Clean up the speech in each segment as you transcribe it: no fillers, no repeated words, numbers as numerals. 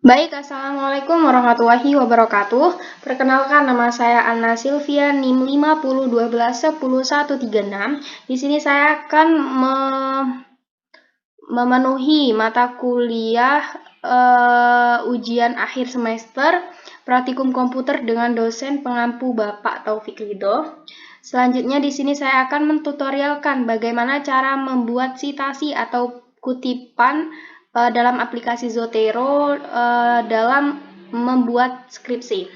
Baik, Assalamualaikum warahmatullahi wabarakatuh. Perkenalkan, nama saya Anna Sylvia, NIM 5012110136. Di sini saya akan memenuhi mata kuliah ujian akhir semester praktikum komputer dengan dosen pengampu Bapak Taufik Ridho. Selanjutnya di sini saya akan mentutorialkan bagaimana cara membuat citasi atau kutipan dalam aplikasi Zotero dalam membuat skripsi.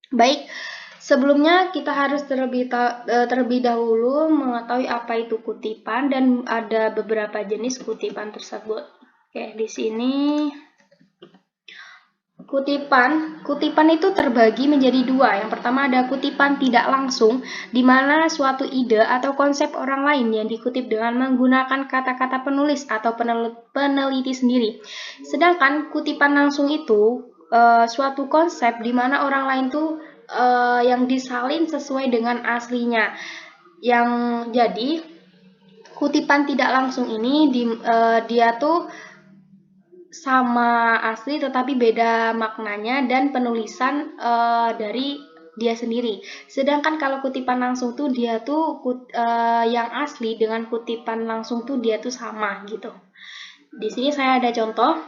Baik, sebelumnya kita harus terlebih dahulu mengetahui apa itu kutipan dan ada beberapa jenis kutipan tersebut. Oke, di sini Kutipan itu terbagi menjadi dua. Yang pertama ada kutipan tidak langsung, di mana suatu ide atau konsep orang lain yang dikutip dengan menggunakan kata-kata penulis atau peneliti sendiri. Sedangkan kutipan langsung itu suatu konsep di mana orang lain tuh yang disalin sesuai dengan aslinya. Yang jadi kutipan tidak langsung ini dia tuh sama asli tetapi beda maknanya dan penulisan dari dia sendiri. Sedangkan kalau kutipan langsung tuh dia tuh yang asli dengan kutipan langsung tuh dia tuh sama gitu. Di sini saya ada contoh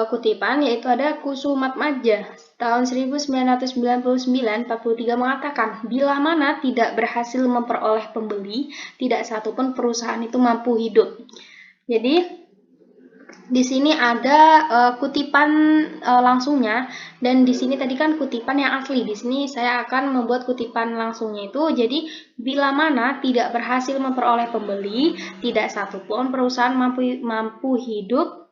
kutipan, yaitu ada Kusumatmaja tahun 1999 43 mengatakan, bila mana tidak berhasil memperoleh pembeli, tidak satupun perusahaan itu mampu hidup. Jadi di sini ada kutipan langsungnya, dan di sini tadi kan kutipan yang asli. Di sini saya akan membuat kutipan langsungnya itu. Jadi bila mana tidak berhasil memperoleh pembeli, tidak satupun perusahaan mampu hidup.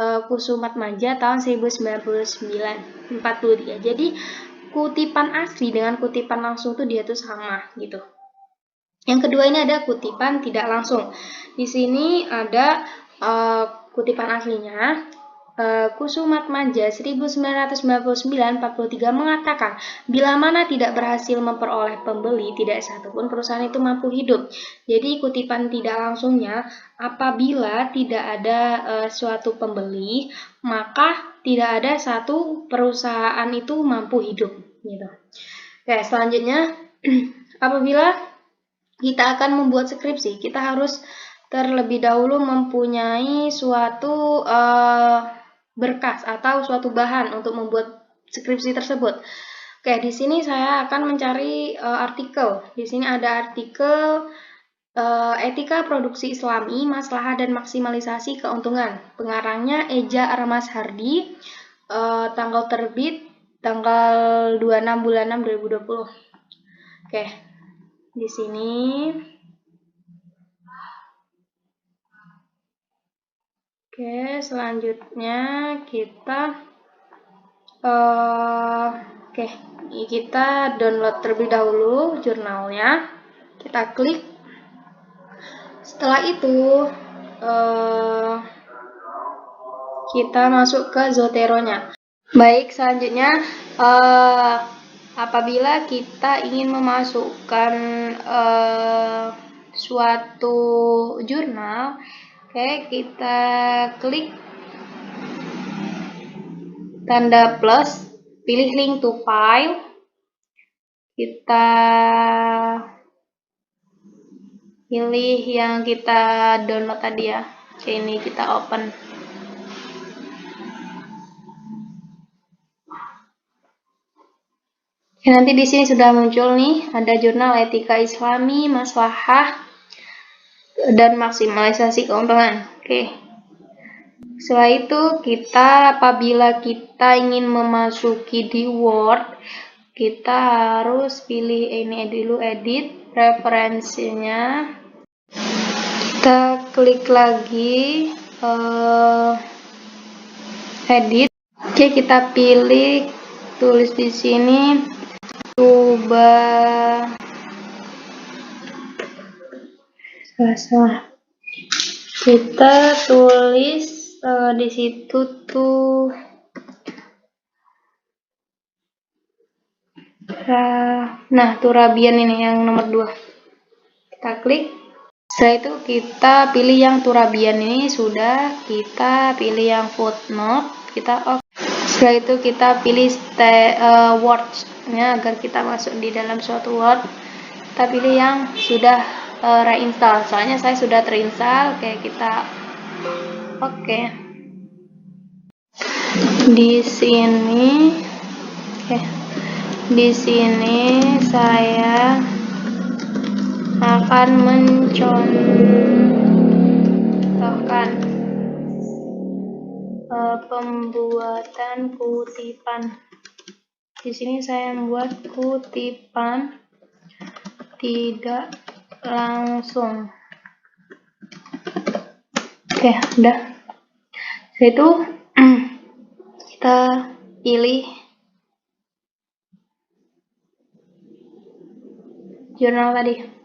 Kusumatmaja tahun 1943. Jadi kutipan asli dengan kutipan langsung tuh dia tuh sama gitu. Yang kedua ini ada kutipan tidak langsung. Di sini ada kutipan aslinya. Kusumatmaja 1999 43 mengatakan, bila mana tidak berhasil memperoleh pembeli, tidak satupun perusahaan itu mampu hidup. Jadi kutipan tidak langsungnya, apabila tidak ada suatu pembeli, maka tidak ada satu perusahaan itu mampu hidup gitu. Oke, selanjutnya apabila kita akan membuat skripsi, kita harus terlebih dahulu mempunyai suatu berkas atau suatu bahan untuk membuat skripsi tersebut. Oke, di sini saya akan mencari artikel. Di sini ada artikel Etika Produksi Islami, Maslahah dan Maksimalisasi Keuntungan. Pengarangnya Eja Armas Hardi. Tanggal terbit tanggal 26 bulan 6 2020. Oke, di sini selanjutnya kita kita download terlebih dahulu jurnalnya. Kita klik. Setelah itu kita masuk ke Zotero-nya. Baik, selanjutnya apabila kita ingin memasukkan suatu jurnal, kita klik tanda plus, pilih link to file, kita pilih yang kita download tadi ya. Oke, ini kita open. Ya, nanti di sini sudah muncul nih, ada jurnal Etika Islami, Maslahah dan Maksimalisasi Keuntungan. Oke. Setelah itu apabila kita ingin memasuki di Word, kita harus pilih ini dulu, edit referensinya. Kita klik lagi edit. Oke, kita pilih, tulis di sini kita tulis di situ tuh Turabian, ini yang nomor 2. Kita klik. Setelah itu kita pilih yang Turabian ini, sudah kita pilih yang footnote, kita off. Setelah itu kita pilih words-nya agar kita masuk di dalam suatu word. Kita pilih yang sudah reinstall, soalnya saya sudah terinstall. Oke, kita oke. Di sini di sini saya akan mencontohkan pembuatan kutipan. Di sini saya membuat kutipan tidak langsung. Oke, udah. Setelah itu kita pilih jurnal tadi.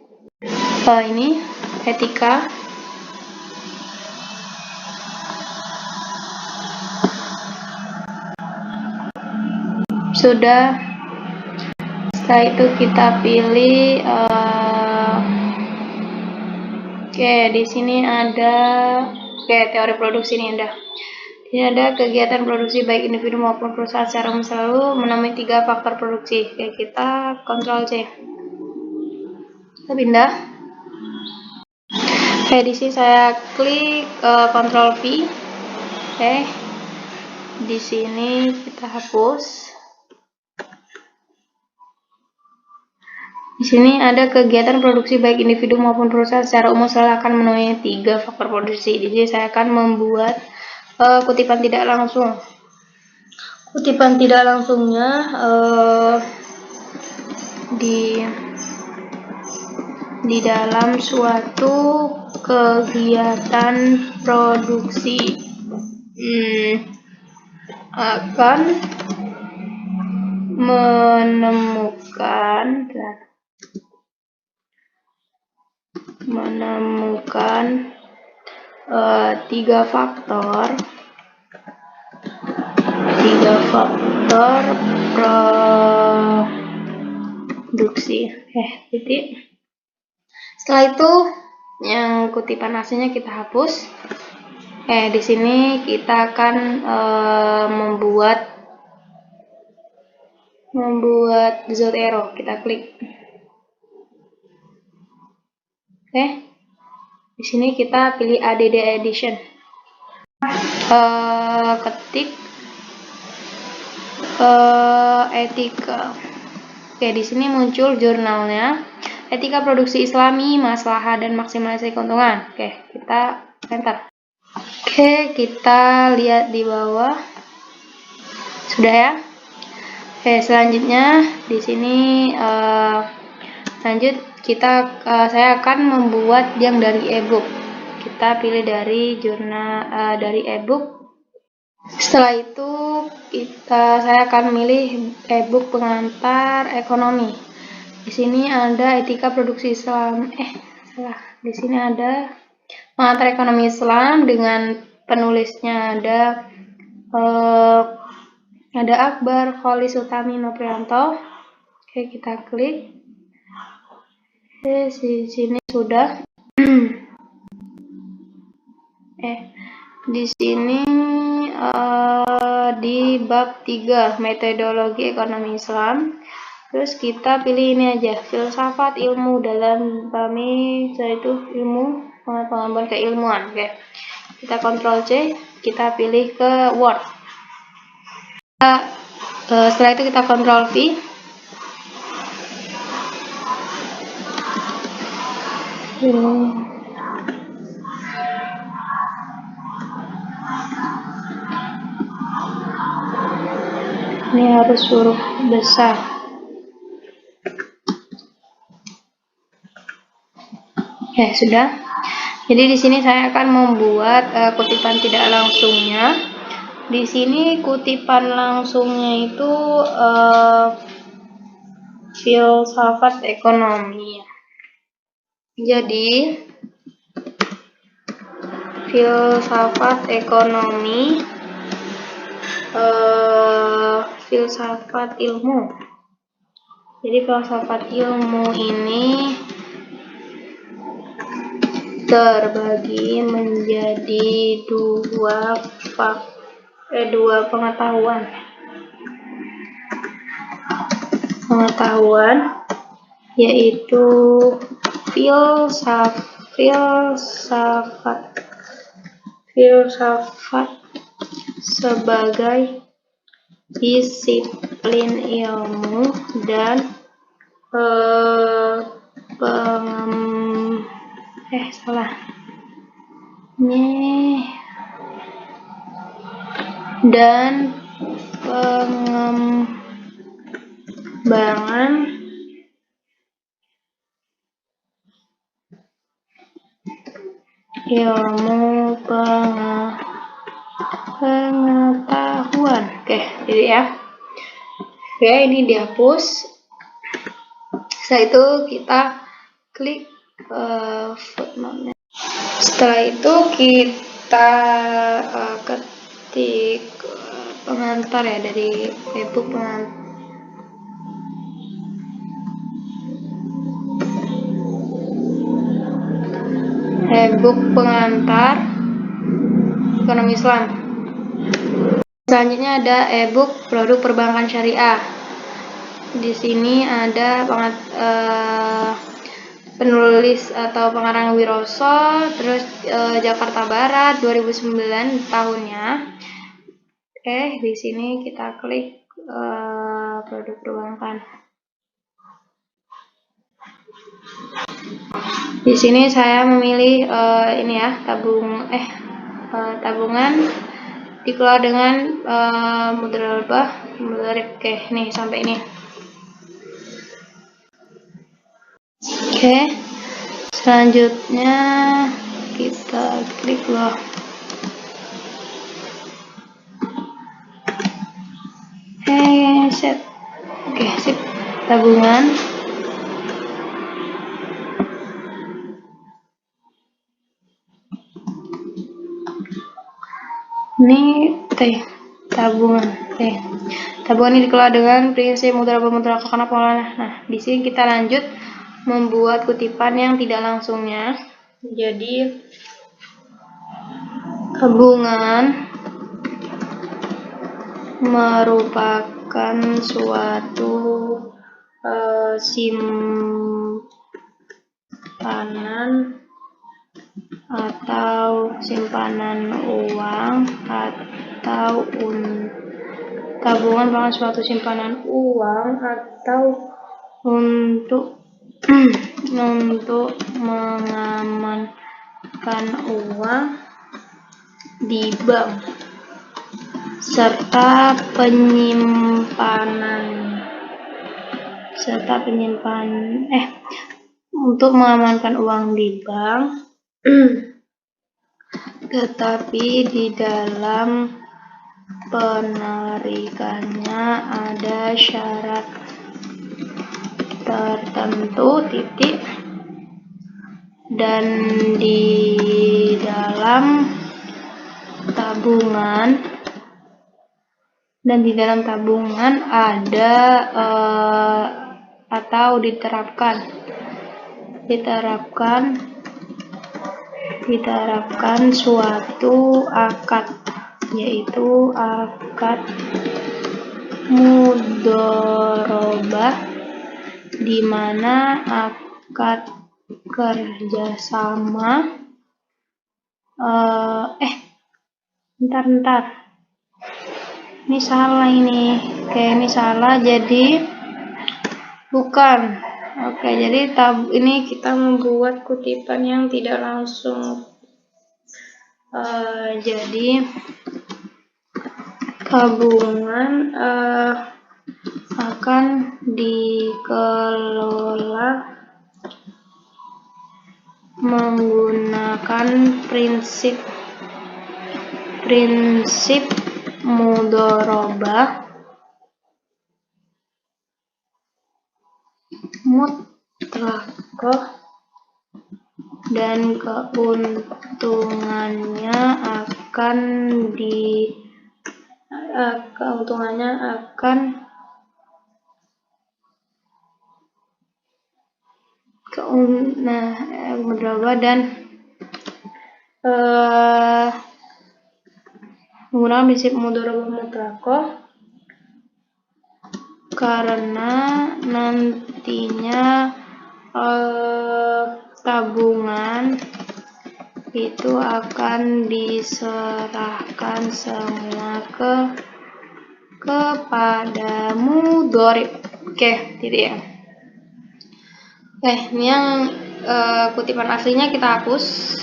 Ini etika. Sudah. Setelah itu kita pilih di sini ada teori produksi ini ada. Ini ada kegiatan produksi baik individu maupun perusahaan secara umum selalu menemui 3 faktor produksi. Oke, kita Ctrl C. Kita pindah. Oke, di sini saya klik Ctrl V. Oke. Di sini kita hapus. Di sini ada kegiatan produksi baik individu maupun perusahaan secara umum selalu akan memenuhi 3 faktor produksi. Di sini saya akan membuat kutipan tidak langsung. Kutipan tidak langsungnya di dalam suatu kegiatan produksi akan menemukan 3 faktor produksi. Titik. Setelah itu yang kutipan aslinya kita hapus. Di sini kita akan membuat zero arrow. Kita klik. Di sini kita pilih add edition. Ketik etika. Di sini muncul jurnalnya. Etika produksi Islami, maslahah dan maksimalisasi keuntungan. Kita enter. Kita lihat di bawah. Sudah ya. Selanjutnya di sini lanjut saya akan membuat yang dari ebook. Kita pilih dari jurnal dari ebook. Setelah itu saya akan memilih ebook pengantar ekonomi. Di sini ada etika produksi Islam. Di sini ada pengantar ekonomi Islam dengan penulisnya ada Akbar Kholis Utami Noprianto. Kita klik. Di sini sudah. Di sini di bab 3 metodologi ekonomi Islam. Terus kita pilih ini aja, filsafat ilmu dalam kami, yaitu ilmu pengembangan keilmuan. Kita Ctrl C, kita pilih ke Word. Setelah itu kita Ctrl V. Ini harus huruf besar. Sudah. Jadi di sini saya akan membuat kutipan tidak langsungnya. Di sini kutipan langsungnya itu filsafat ekonomi. Jadi filsafat ekonomi, filsafat ilmu. Jadi filsafat ilmu ini terbagi menjadi dua pengetahuan, yaitu filsafat sebagai disiplin ilmu dan pengembangan ilmu pengetahuan. Oke, jadi ya. Oke, ini dihapus. Setelah itu kita klik footnote-nya. Setelah itu kita ketik pengantar ya dari e-book pengantar. E-book pengantar ekonomi Islam. Selanjutnya ada e-book produk perbankan syariah. Di sini ada penulis atau pengarang Wiroso, terus Jakarta Barat 2009 tahunnya. Oke, di sini kita klik produk perbankan. Di sini saya memilih ini ya, tabungan dikelola dengan mudharabah. Oke, nih sampai ini. Oke, selanjutnya kita klik loh. Set. Oke, sip. Tabungan. Ini tabungan. Tabungan ini dikelola dengan prinsip mudharabah karena pengelolaan. Nah, di sini kita lanjut membuat kutipan yang tidak langsungnya. Jadi tabungan merupakan suatu simpanan atau simpanan uang atau tabungan merupakan suatu simpanan uang atau untuk mengamankan uang di bank serta untuk mengamankan uang di bank, tetapi di dalam penarikannya ada syarat tertentu, dan di dalam tabungan ada atau diterapkan suatu akad, yaitu akad mudharabah, di mana akad kerjasama ini salah ini. Oke, ini salah, jadi bukan. Oke, jadi ini kita membuat kutipan yang tidak langsung. Jadi tabungan akan dikelola menggunakan prinsip mudharabah mutlaqah, dan keuntungannya akan mudharabah dan menggunakan prinsip mudharabaah mutlaqah karena nantinya tabungan itu akan diserahkan semua kepadamu Dorip. Oke, gitu ya. Oke, ini yang kutipan aslinya kita hapus.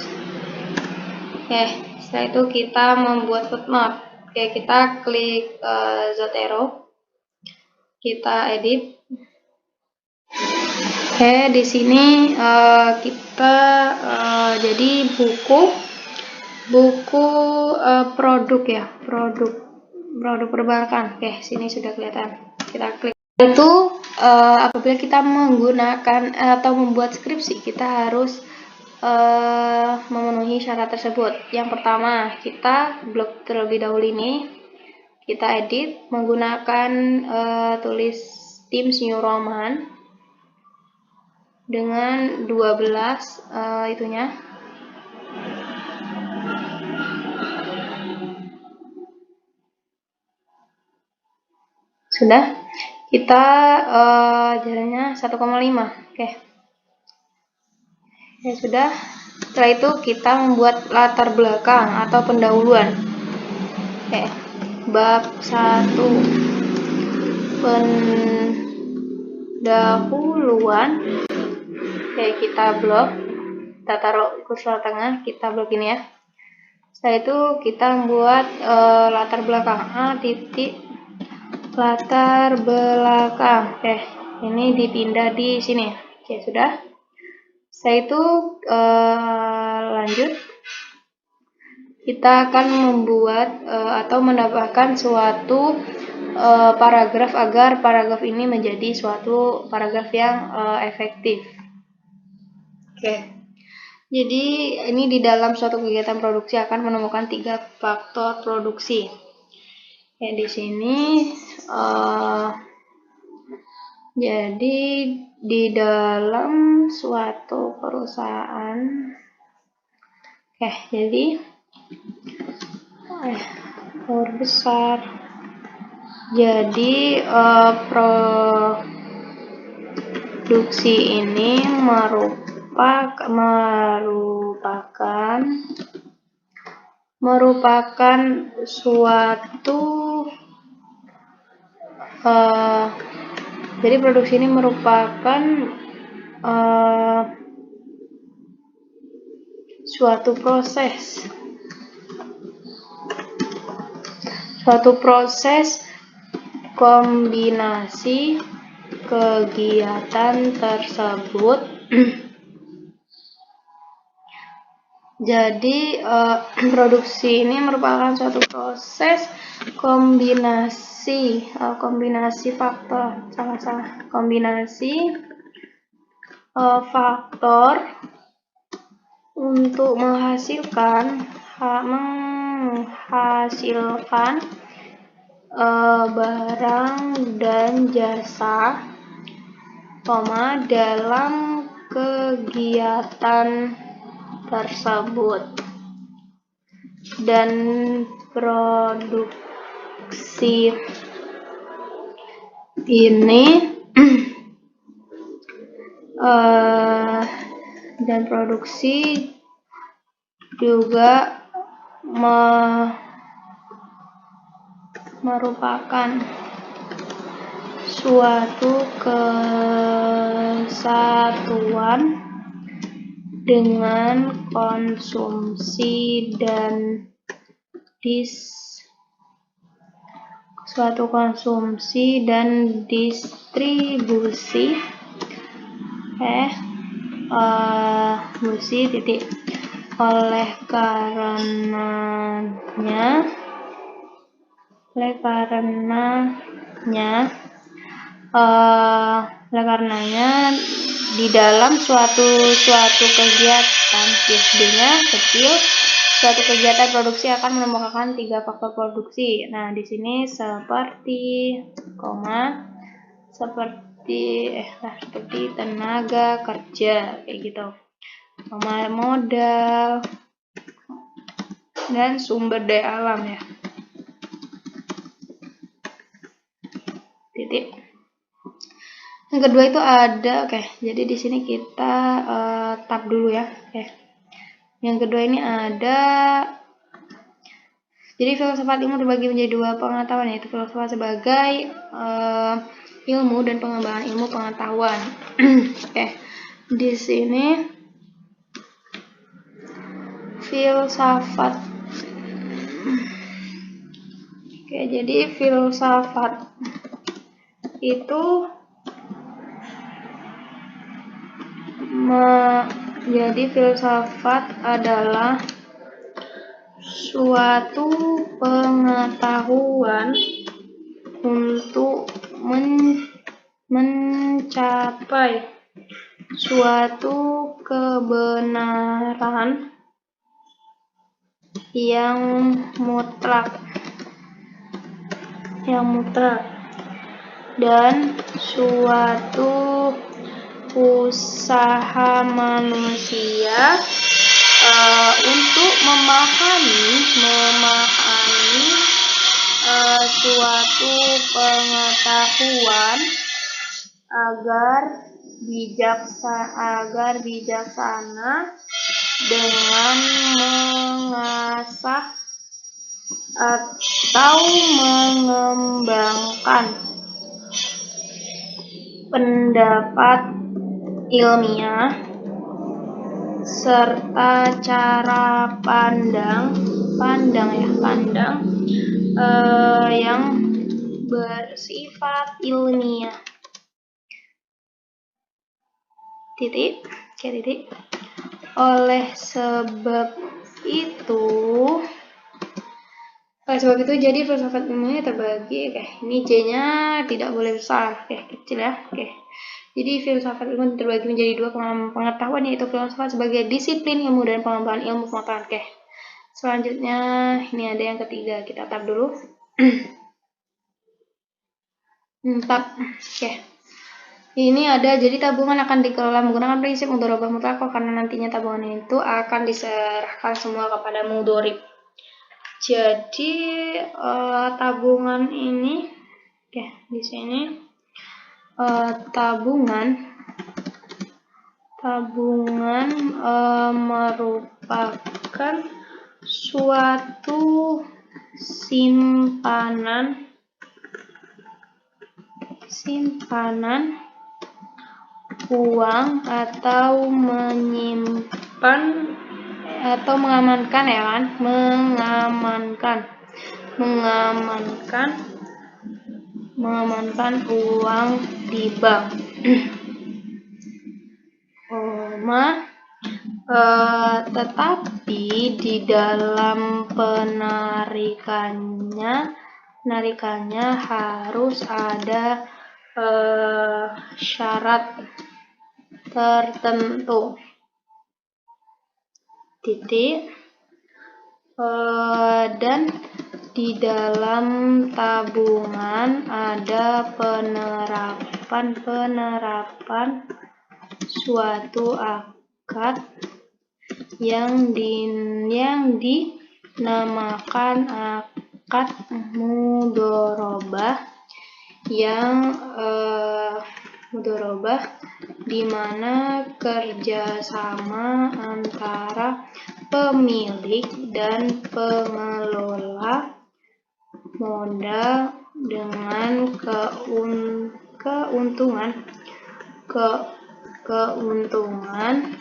Oke, setelah itu kita membuat footnote. Oke, kita klik Zotero, kita edit. Oke, di sini kita jadi buku produk ya, produk perbankan. Oke, sini sudah kelihatan. Kita klik. Itu apabila kita menggunakan atau membuat skripsi, kita harus memenuhi syarat tersebut. Yang pertama, kita blok terlebih dahulu ini, kita edit menggunakan tulis Times New Roman dengan 12 itunya. Sudah, kita jaraknya 1,5. Oke. Ya sudah. Setelah itu kita membuat latar belakang atau pendahuluan. Oke. Bab 1 pendahuluan. Oke, kita blok. Kita taruh kursor tengah, kita blok ini ya. Setelah itu kita membuat latar belakang latar belakang. Oke, ini dipindah di sini. Oke, sudah. Setelah itu lanjut. Kita akan membuat atau menambahkan suatu paragraf agar paragraf ini menjadi suatu paragraf yang efektif. Oke. Jadi ini di dalam suatu kegiatan produksi akan menemukan 3 faktor produksi. Ya, di sini jadi di dalam suatu perusahaan, jadi besar. Jadi produksi ini merupakan suatu jadi produksi ini merupakan suatu proses kombinasi kegiatan tersebut. Jadi produksi ini merupakan suatu proses kombinasi faktor untuk menghasilkan barang dan jasa, dalam kegiatan tersebut, dan produksi ini juga merupakan suatu kesatuan dengan konsumsi dan distribusi. Oleh karenanya di dalam suatu kegiatan suatu kegiatan produksi akan menemukan 3 faktor produksi. Nah, di sini seperti tenaga kerja, kayak gitu, modal, dan sumber daya alam ya. Titik. Yang kedua itu ada, jadi di sini kita tab dulu ya. Yang kedua ini ada, jadi filsafat ilmu terbagi menjadi dua pengetahuan, yaitu filsafat sebagai ilmu dan pengembangan ilmu pengetahuan. Di sini filsafat. Jadi filsafat itu jadi filsafat adalah suatu pengetahuan untuk mencapai suatu kebenaran yang mutlak dan suatu usaha manusia untuk memahami suatu pengetahuan agar bijaksana dengan mengasah atau mengembangkan pendapat ilmiah serta cara pandang yang bersifat ilmiah. Oleh sebab itu jadi filsafat ilmunya terbagi, ini C-nya tidak boleh besar, kecil ya. Jadi filsafat ilmu terbagi menjadi dua pengetahuan, yaitu filsafat sebagai disiplin ilmu dan pengembangan ilmu pengetahuan. Selanjutnya ini ada yang ketiga, kita tab dulu. Tab. Ini ada, jadi tabungan akan dikelola menggunakan prinsip mudharabah mutlak karena nantinya tabungan itu akan diserahkan semua kepada mudharib. Jadi tabungan ini, di sini tabungan merupakan suatu simpanan uang atau menyimpan atau mengamankan uang di bank. Tetapi di dalam penarikannya harus ada syarat tertentu. Dan di dalam tabungan ada penerapan suatu akad yang dinamakan akad mudharabah, di mana kerjasama antara pemilik dan pengelola modal dengan keuntungan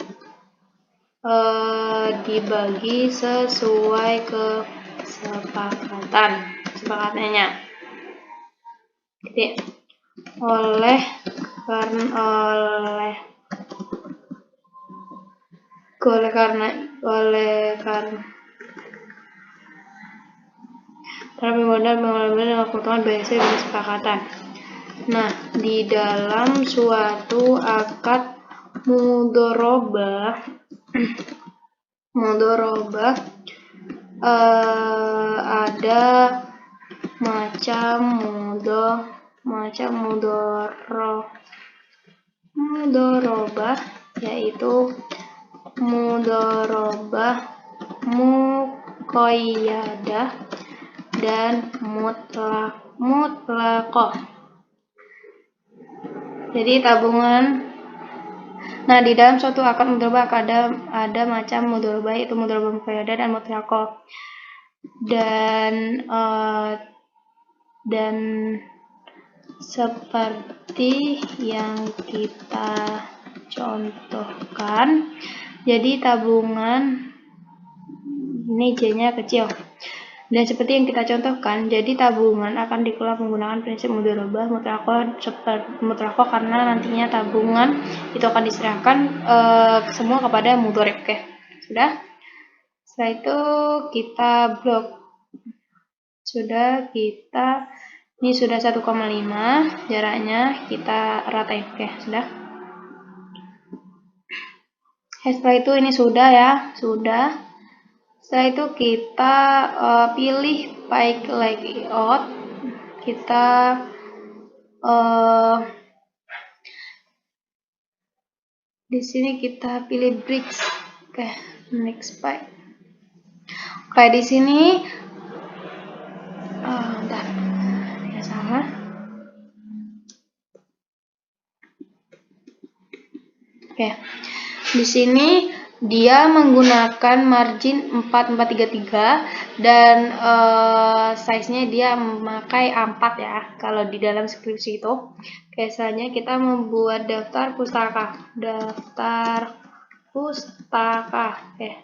dibagi sesuai kesepakatannya. Oleh karena modal dengan keuntungan biasa dengan kesepakatan. Nah, di dalam suatu akad mudharabah ada macam mudharabah, yaitu mudharabah muqayyadah, dan mutlaqah. Jadi tabungan. Nah, di dalam suatu akad mudharabah ada macam mudharabah, yaitu mudharabah muqayyadah dan mutlaqah. Dan seperti yang kita contohkan, jadi tabungan ini J-nya kecil. Dan seperti yang kita contohkan, jadi tabungan akan dikelola menggunakan prinsip mudharabah mutlaqah karena nantinya tabungan itu akan diserahkan semua kepada mudharib. Oke, sudah. Setelah itu kita blok. Ini sudah 1,5 jaraknya, kita ratain. Oke, sudah. Setelah itu ini sudah ya, sudah. Setelah itu kita pilih pie layout. Kita di sini kita pilih bricks. Oke, next pie. Oke, di sini bentar. Ya salah. Oke. Di sini dia menggunakan margin 4433 dan size-nya dia memakai A4 ya, kalau di dalam skripsi itu. Oke, selanjutnya kita membuat daftar pustaka. Oke,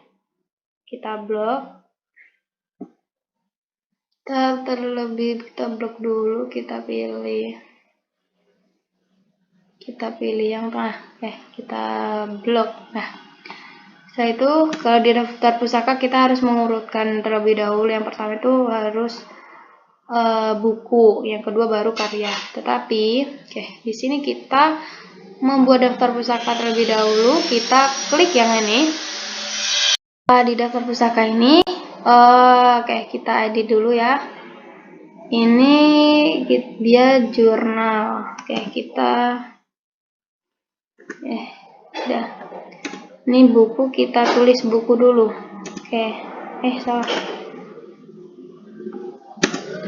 kita blok. Kita blok dulu, kita pilih yang tengah. Oke, kita blok. Nah, setelah itu kalau di daftar pusaka kita harus mengurutkan terlebih dahulu. Yang pertama itu harus buku, yang kedua baru karya. Tetapi oke, di sini kita membuat daftar pusaka terlebih dahulu. Kita klik yang ini. Di daftar pusaka ini oke, kita edit dulu ya. Ini dia jurnal. Oke, kita udah. Ini buku, kita tulis buku dulu. Oke, salah.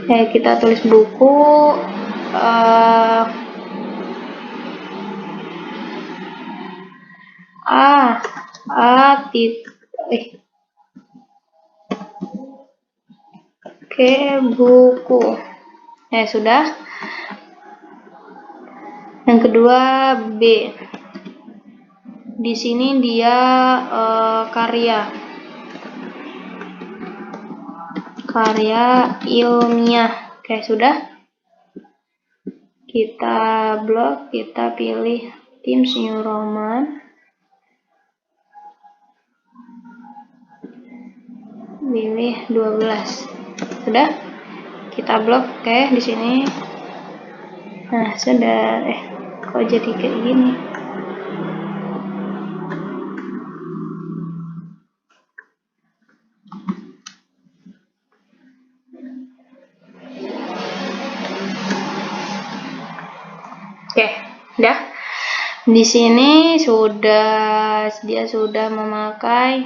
Oke, kita tulis buku. Oke, buku. Sudah. Yang kedua B. Di sini dia karya ilmiah. Oke, sudah. Kita blok, kita pilih Times New Roman. Pilih 12. Sudah. Kita blok. Oke, di sini. Nah, sudah. Kok jadi kayak gini? Oke, udah. Di sini dia sudah memakai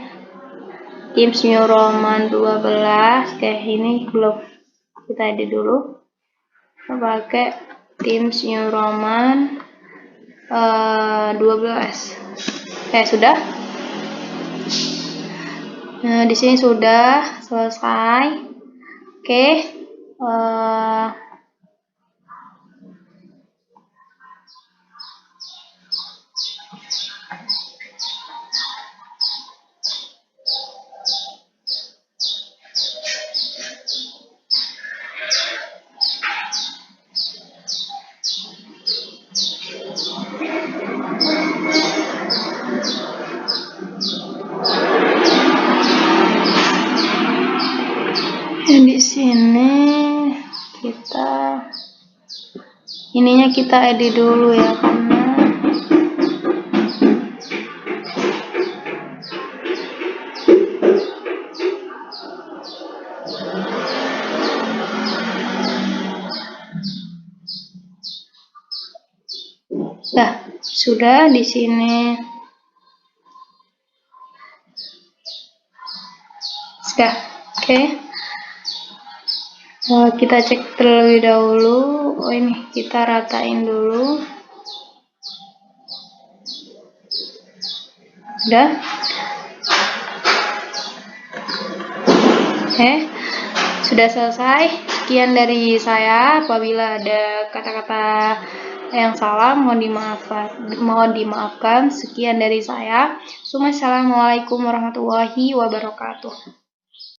Times New Roman 12. Oke, ini belum. Kita edit dulu. Kita pakai Times New Roman 12. Oke, sudah. Nah, di sini sudah selesai. Oke. Di sini kita edit dulu ya, karena sudah di sini. Sudah. Oke. Kita cek terlebih dahulu. Ini kita ratain dulu. Udah. Sudah selesai. Sekian dari saya. Apabila ada kata-kata yang salah, mohon dimaafkan. Sekian dari saya. Assalamualaikum warahmatullahi wabarakatuh.